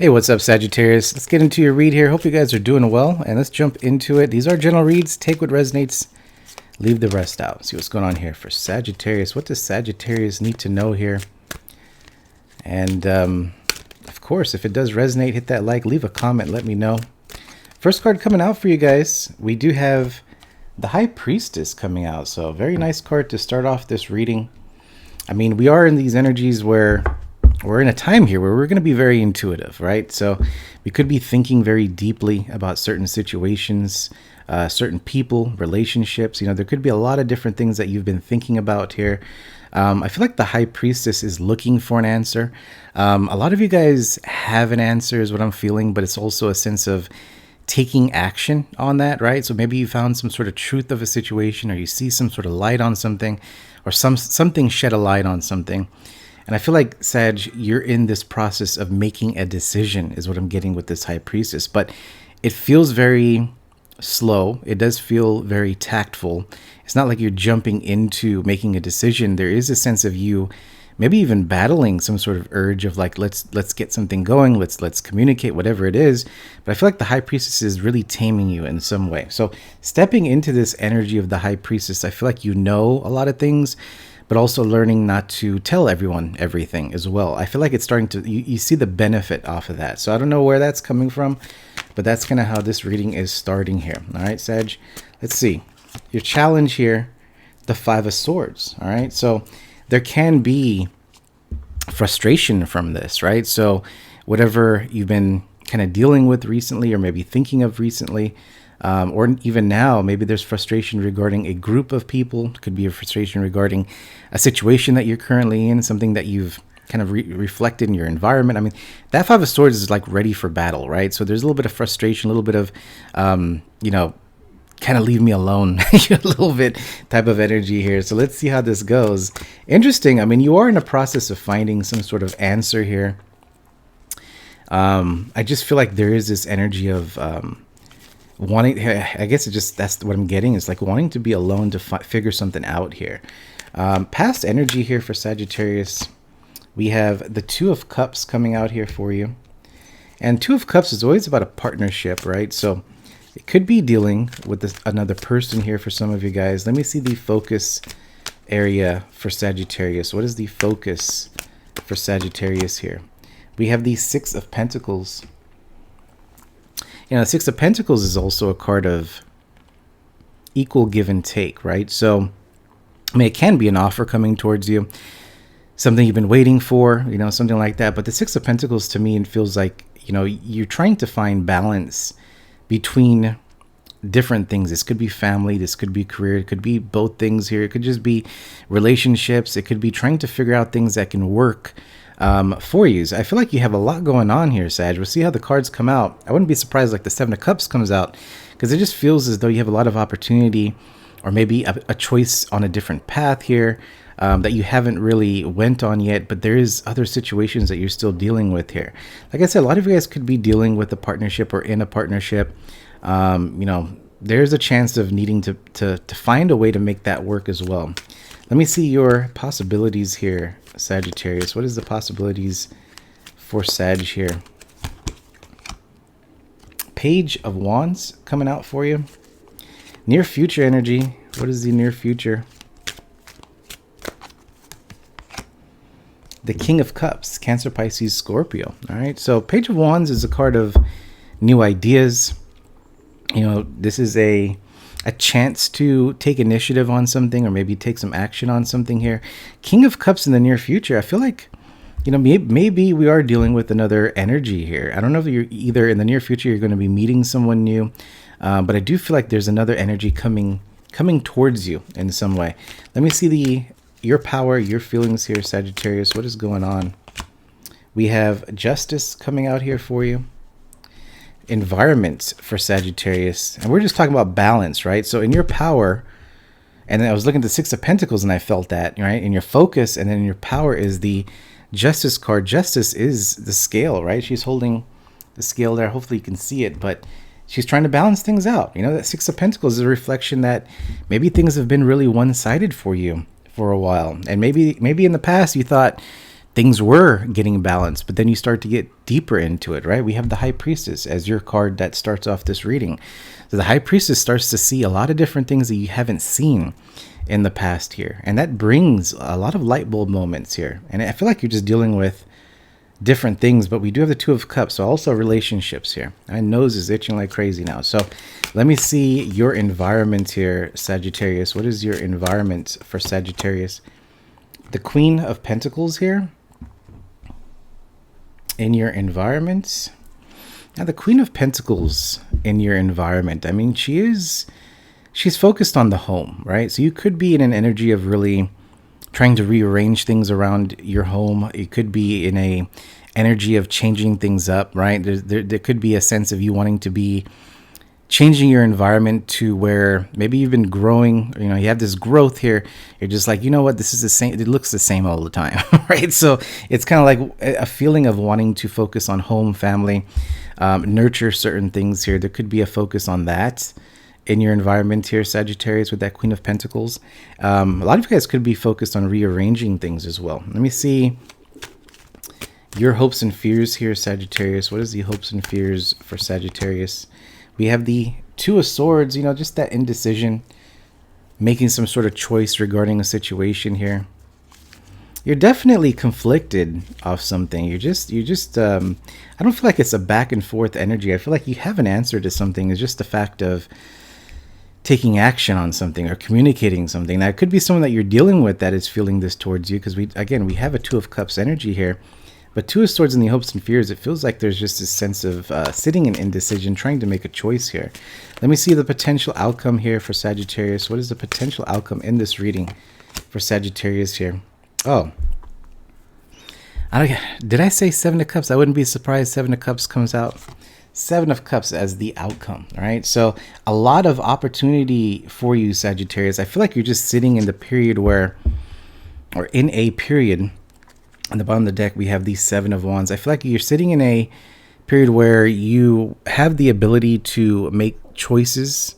Hey, what's up, Sagittarius? Let's get into your read here. Hope you guys are doing well, and let's jump into it. These are general reads. Take what resonates, leave the rest out. See what's going on here for Sagittarius. What does Sagittarius need to know here? And, of course, if it does resonate, hit that like, leave a comment, let me know. First card coming out for you guys, we do have the High Priestess coming out. So, very nice card to start off this reading. I mean, we are in these energies where we're in a time here where we're going to be very intuitive, right? So we could be thinking very deeply about certain situations, certain people, relationships. You know, there could be a lot of different things that you've been thinking about here. I feel like the High Priestess is looking for an answer. A lot of you guys have an answer is what I'm feeling, but it's also a sense of taking action on that, right? So maybe you found some sort of truth of a situation, or you see some sort of light on something, or something shed a light on something. And I feel like, Sag, you're in this process of making a decision is what I'm getting with this High Priestess. But it feels very slow. It does feel very tactful. It's not like you're jumping into making a decision. There is a sense of you maybe even battling some sort of urge of like, let's get something going. Let's communicate, whatever it is. But I feel like the High Priestess is really taming you in some way. So stepping into this energy of the High Priestess, I feel like you know a lot of things, but also learning not to tell everyone everything as well. I feel like it's starting to, you see the benefit off of that. So I don't know where that's coming from, but that's kind of how this reading is starting here. All right, Sag, let's see. Your challenge here, the Five of Swords. All right, so there can be frustration from this, right? So whatever you've been kind of dealing with recently, or maybe thinking of recently, or even now, maybe there's frustration regarding a group of people. It could be a frustration regarding a situation that you're currently in, something that you've kind of reflected in your environment. I mean, that Five of Swords is like ready for battle, right? So there's a little bit of frustration, a little bit of, kind of leave me alone, a little bit type of energy here. So let's see how this goes. Interesting. I mean, you are in a process of finding some sort of answer here. I just feel like there is this energy of, wanting, I guess it just, that's what I'm getting, is like wanting to be alone to figure something out here. Past energy here for Sagittarius, we have the Two of Cups coming out here for you. And Two of Cups is always about a partnership, right? So it could be dealing with another person here for some of you guys. Let me see the focus area for Sagittarius. What is the focus for Sagittarius here? We have the Six of Pentacles. You know, the Six of Pentacles is also a card of equal give and take, right? So, I mean, it can be an offer coming towards you, something you've been waiting for, you know, something like that. But the Six of Pentacles, to me, it feels like, you know, you're trying to find balance between different things. This could be family, this could be career, it could be both things here. It could just be relationships. It could be trying to figure out things that can work for you. So I feel like you have a lot going on here, Sag. We'll see how the cards come out. I wouldn't be surprised like the Seven of Cups comes out, because it just feels as though you have a lot of opportunity, or maybe a choice on a different path here that you haven't really went on yet, but there is other situations that you're still dealing with here. Like I said, a lot of you guys could be dealing with a partnership or in a partnership. You know, there's a chance of needing to find a way to make that work as well. Let me see your possibilities here, Sagittarius. What is the possibilities for Sag here? Page of Wands coming out for you. Near future energy. What is the near future? The King of Cups, Cancer, Pisces, Scorpio. All right. So Page of Wands is a card of new ideas. You know, this is a chance to take initiative on something, or maybe take some action on something here. King of Cups in the near future. I feel like, you know, maybe we are dealing with another energy here. I don't know if you're either in the near future, you're going to be meeting someone new, but I do feel like there's another energy coming towards you in some way. Let me see your power, your feelings here, Sagittarius. What is going on? We have Justice coming out here for you. Environment for Sagittarius, and we're just talking about balance, right? So in your power, and then I was looking at the Six of Pentacles and I felt that, right? In your focus, and then in your power is the Justice card. Justice is the scale, right? She's holding the scale there. Hopefully you can see it, but she's trying to balance things out. You know, that Six of Pentacles is a reflection that maybe things have been really one-sided for you for a while, and maybe in the past you thought things were getting balanced, but then you start to get deeper into it, right? We have the High Priestess as your card that starts off this reading. So the High Priestess starts to see a lot of different things that you haven't seen in the past here. And that brings a lot of light bulb moments here. And I feel like you're just dealing with different things, but we do have the Two of Cups, so also relationships here. My nose is itching like crazy now. So let me see your environment here, Sagittarius. What is your environment for Sagittarius? The Queen of Pentacles here in your environment. Now the Queen of Pentacles in your environment, I mean, she's focused on the home, right? So you could be in an energy of really trying to rearrange things around your home. It could be in a energy of changing things up, right? There could be a sense of you wanting to be changing your environment to where maybe you've been growing, you know, you have this growth here. You're just like, you know what, this is the same. It looks the same all the time, right? So it's kind of like a feeling of wanting to focus on home, family, nurture certain things here. There could be a focus on that in your environment here, Sagittarius, with that Queen of Pentacles. A lot of you guys could be focused on rearranging things as well. Let me see your hopes and fears here, Sagittarius. What is the hopes and fears for Sagittarius? We have the Two of Swords, you know, just that indecision, making some sort of choice regarding a situation here. You're definitely conflicted off something. I don't feel like it's a back and forth energy. I feel like you have an answer to something. It's just the fact of taking action on something or communicating something. Now, it could be someone that you're dealing with that is feeling this towards you, because we have a Two of Cups energy here. But Two of Swords in the hopes and fears, it feels like there's just this sense of sitting in indecision, trying to make a choice here. Let me see the potential outcome here for Sagittarius. What is the potential outcome in this reading for Sagittarius here? Oh, did I say Seven of Cups? I wouldn't be surprised Seven of Cups comes out. Seven of Cups as the outcome, right? So a lot of opportunity for you, Sagittarius. I feel like you're just sitting in the period where, or in a period, on the bottom of the deck, we have the Seven of Wands. I feel like you're sitting in a period where you have the ability to make choices.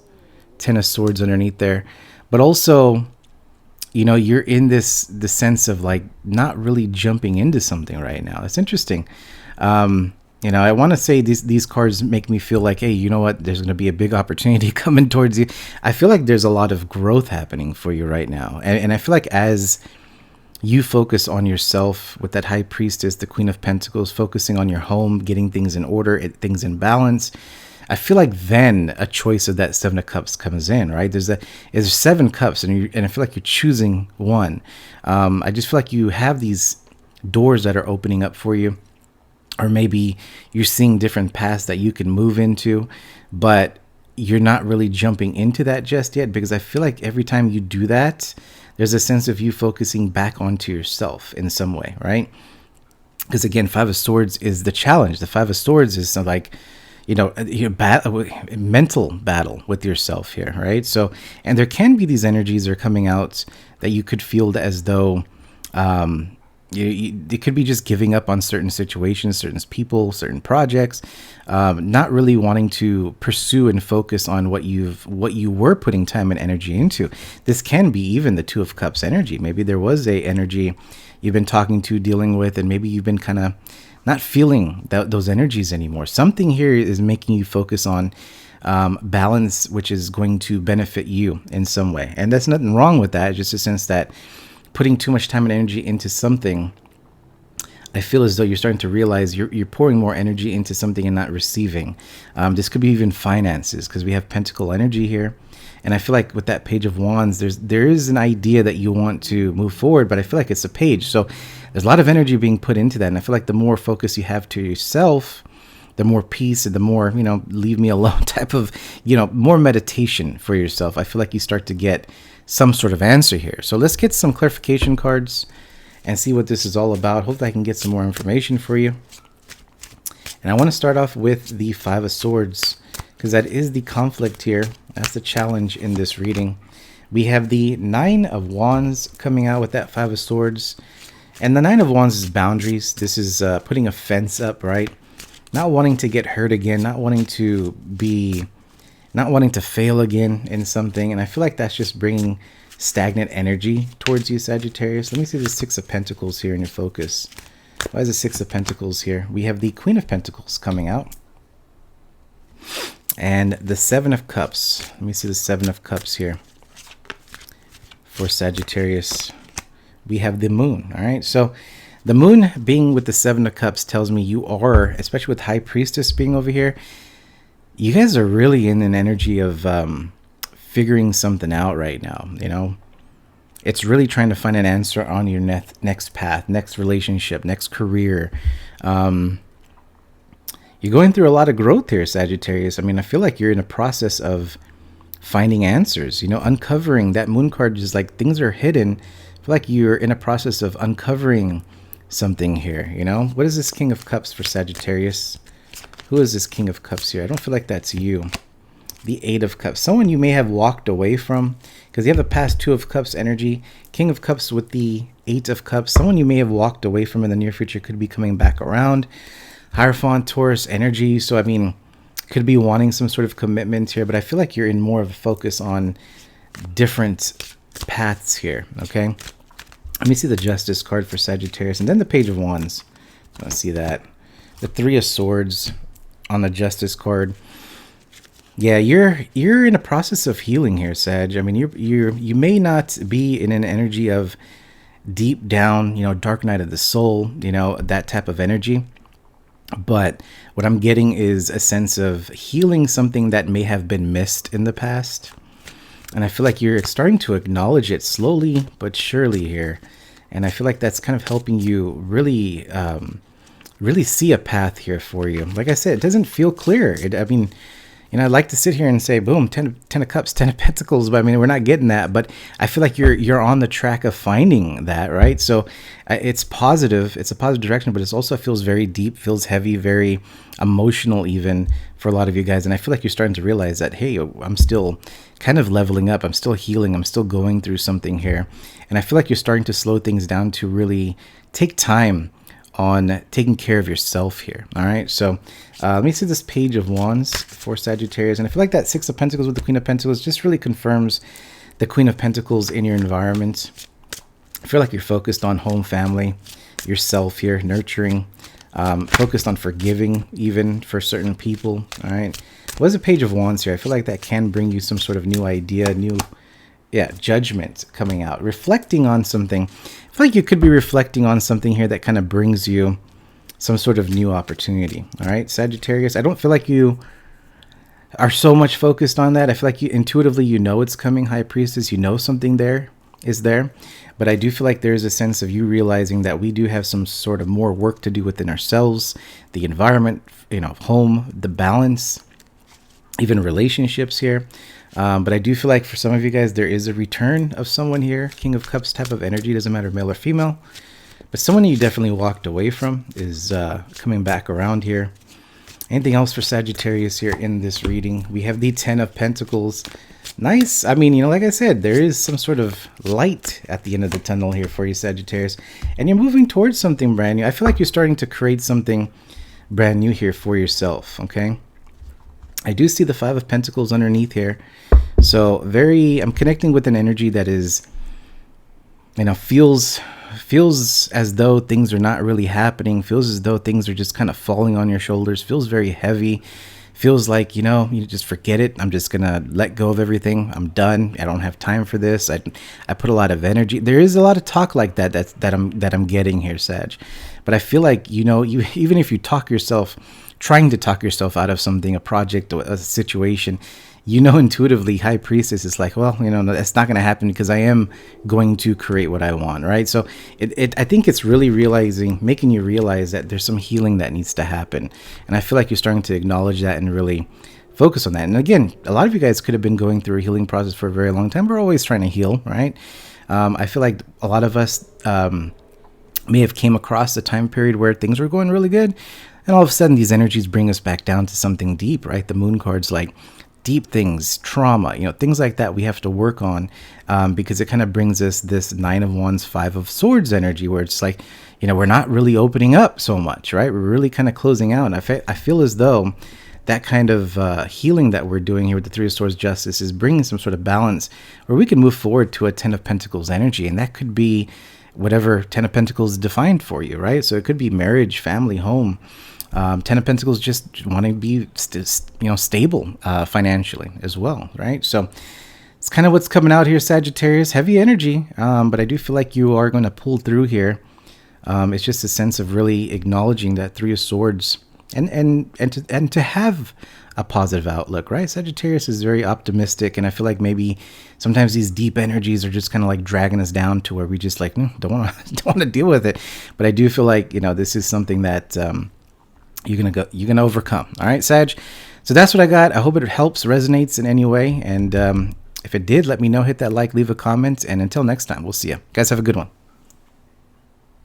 Ten of Swords underneath there. But also, you know, you're in the sense of like not really jumping into something right now. That's interesting. You know, I want to say these cards make me feel like, hey, you know what? There's going to be a big opportunity coming towards you. I feel like there's a lot of growth happening for you right now. And I feel like as you focus on yourself with that High Priestess, the Queen of Pentacles, focusing on your home, getting things in order, things in balance, I feel like then a choice of that Seven of Cups comes in, right? There's Seven Cups, and I feel like you're choosing one. I just feel like you have these doors that are opening up for you, or maybe you're seeing different paths that you can move into, but you're not really jumping into that just yet, because I feel like every time you do that, there's a sense of you focusing back onto yourself in some way, right? Because again, Five of Swords is the challenge. The Five of Swords is like, you know, mental battle with yourself here, right? So, and there can be these energies that are coming out that you could feel as though it could be just giving up on certain situations, certain people, certain projects, not really wanting to pursue and focus on what you were putting time and energy into. This can be even the Two of Cups energy. Maybe there was a energy you've been talking to, dealing with, and maybe you've been kind of not feeling those energies anymore. Something here is making you focus on balance, which is going to benefit you in some way. And there's nothing wrong with that. It's just a sense that putting too much time and energy into something, I feel as though you're starting to realize you're pouring more energy into something and not receiving. This could be even finances, because we have Pentacle energy here. And I feel like with that Page of Wands, there is an idea that you want to move forward, but I feel like it's a page. So there's a lot of energy being put into that. And I feel like the more focus you have to yourself, the more peace and the more, you know, leave me alone type of, you know, more meditation for yourself. I feel like you start to get some sort of answer here. So let's get some clarification cards and see what this is all about. Hopefully I can get some more information for you. And I want to start off with the Five of Swords, because that is the conflict here. That's the challenge in this reading. We have the Nine of Wands coming out with that Five of Swords. And the Nine of Wands is boundaries. This is putting a fence up, right? Not wanting to get hurt again, not wanting to fail again in something. And I feel like that's just bringing stagnant energy towards you, Sagittarius. Let me see the Six of Pentacles here in your focus. Why is the Six of Pentacles here? We have the Queen of Pentacles coming out. And the Seven of Cups. Let me see the Seven of Cups here. For Sagittarius, we have the Moon. All right. So the Moon being with the Seven of Cups tells me you are, especially with High Priestess being over here, you guys are really in an energy of figuring something out right now. You know, it's really trying to find an answer on your next path, next relationship, next career. You're going through a lot of growth here, Sagittarius. I mean, I feel like you're in a process of finding answers, you know, uncovering. That Moon card is like things are hidden. I feel like you're in a process of uncovering something here, you know. What is this King of Cups for Sagittarius? Who is this King of Cups here? I don't feel like that's you. The Eight of Cups. Someone you may have walked away from, because you have the past Two of Cups energy. King of Cups with the Eight of Cups. Someone you may have walked away from in the near future could be coming back around. Hierophant, Taurus energy. So, I mean, could be wanting some sort of commitment here, but I feel like you're in more of a focus on different paths here, okay? Let me see the Justice card for Sagittarius, and then the Page of Wands. Let's see that. The Three of Swords on the Justice card. Yeah, you're in a process of healing here, Sag. I mean, you may not be in an energy of deep down, you know, dark night of the soul, you know, that type of energy. But what I'm getting is a sense of healing something that may have been missed in the past. And I feel like you're starting to acknowledge it slowly but surely here. And I feel like that's kind of helping you really, really see a path here for you. Like I said, it doesn't feel clear. I mean, you know, I'd like to sit here and say, boom, 10 of Cups, 10 of Pentacles, but I mean, we're not getting that. But I feel like you're on the track of finding that, right? So it's positive. It's a positive direction, but it also feels very deep, feels heavy, very emotional even for a lot of you guys. And I feel like you're starting to realize that, hey, I'm still kind of leveling up. I'm still healing. I'm still going through something here. And I feel like you're starting to slow things down to really take time on taking care of yourself here. All right, so let me see this Page of Wands for Sagittarius, and I feel like that Six of Pentacles with the Queen of Pentacles just really confirms the Queen of Pentacles in your environment. I feel like you're focused on home, family, yourself here, nurturing, focused on forgiving even for certain people. All right, what's the Page of Wands here? I feel like that can bring you some sort of new idea, new judgment coming out, reflecting on something. I feel like you could be reflecting on something here that kind of brings you some sort of new opportunity. All right, Sagittarius, I don't feel like you are so much focused on that. I feel like you intuitively, you know it's coming, High Priestess, you know something there is there. But I do feel like there is a sense of you realizing that we do have some sort of more work to do within ourselves, the environment, you know, home, the balance, even relationships here. But I do feel like for some of you guys, there is a return of someone here. King of Cups type of energy, doesn't matter male or female. But someone you definitely walked away from is coming back around here. Anything else for Sagittarius here in this reading? We have the Ten of Pentacles. Nice. I mean, you know, like I said, there is some sort of light at the end of the tunnel here for you, Sagittarius. And you're moving towards something brand new. I feel like you're starting to create something brand new here for yourself, okay? I do see the Five of Pentacles underneath here. So I'm connecting with an energy that is, you know, feels as though things are not really happening, feels as though things are just kind of falling on your shoulders, feels very heavy, feels like, you know, you just forget it. I'm just going to let go of everything. I'm done. I don't have time for this. I put a lot of energy. There is a lot of talk like that I'm getting here, Sag. But I feel like, you know, even if you trying to talk yourself out of something, a project or a situation, you know, intuitively, High Priestess is like, well, you know, that's not going to happen because I am going to create what I want, right? So I think it's really making you realize that there's some healing that needs to happen. And I feel like you're starting to acknowledge that and really focus on that. And again, a lot of you guys could have been going through a healing process for a very long time. We're always trying to heal, right? I feel like a lot of us may have came across a time period where things were going really good. And all of a sudden, these energies bring us back down to something deep, right? The Moon card's like deep things, trauma, you know, things like that we have to work on because it kind of brings us this Nine of Wands, Five of Swords energy where it's like, you know, we're not really opening up so much, right? We're really kind of closing out. And I feel as though that kind of healing that we're doing here with the Three of Swords Justice is bringing some sort of balance where we can move forward to a Ten of Pentacles energy. And that could be whatever Ten of Pentacles defined for you, right? So it could be marriage, family, home. Ten of Pentacles just want to be stable financially as well, right? So it's kind of what's coming out here, Sagittarius. Heavy energy, but I do feel like you are going to pull through here. It's just a sense of really acknowledging that Three of Swords and to have a positive outlook, right? Sagittarius is very optimistic, and I feel like maybe sometimes these deep energies are just kind of like dragging us down to where we just like don't want to deal with it. But I do feel like this is something that you're gonna overcome. All right, Sag. So that's what I got. I hope it helps, resonates in any way, and if it did, let me know. Hit that like, leave a comment, and until next time, we'll see you guys. Have a good one.